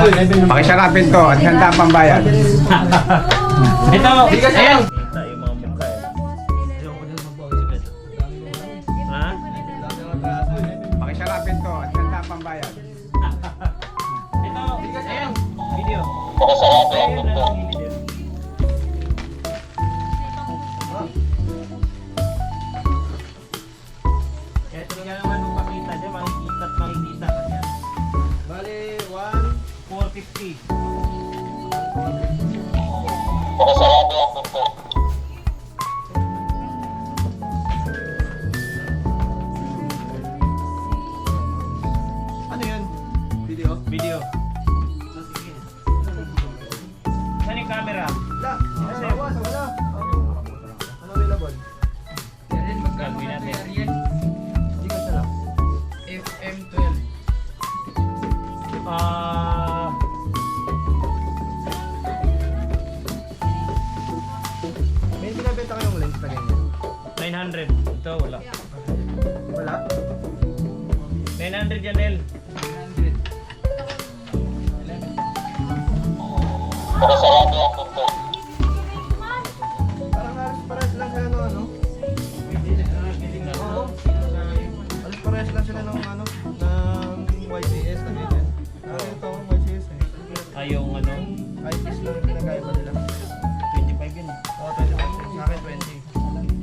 Pakisarapin to at handa ang pambayad. Ito, ayan. Pakisarapin to at handa ang pambayad. Ito, ayan. Video. Kaya tingnan naman kung pakita dyan, makikita at makikita ka dyan. Bali, 450. ano yun? Video? Video. Saan yung camera? Wala. Wala. Ano available? Gagawin natin. Hindi ka siya lang. FM12. May binabenta kayong lens na ganyan. 900. Ito, wala. Wala? 900 yan, El. 900. Parang halos parehas lang sila ng ano. Oo. Halos parehas lang sila ng ano, ng YCS na ganyan. Ito, YCS eh. Yung ano, IPS lang yung pinagkaiba nila. 25 yun. Oo, 25. Sa akin 20.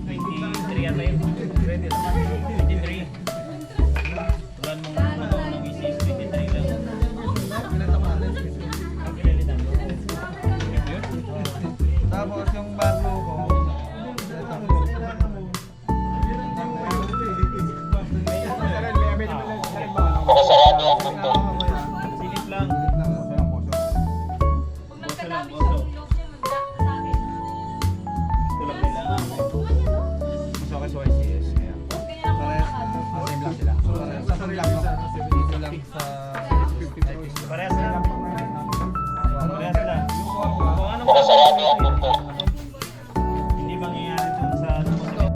23 yan na yun. 20 lang. 23. Wala mong ano, ng isis, 23 lang. Pinata ko na lens eh. Ang pinalitan. Yun? Tapos yung barlo ko, Silip lang. Pag nagkadami siya ng ilog niya, mag-block sa akin. Tulog nila. gusto ko sa YCS. Kaya, Ganyan ako lahat. Same lang sila. sasali lang sa dito lang sa IPS. Parehas na. Parehas na. Kung anong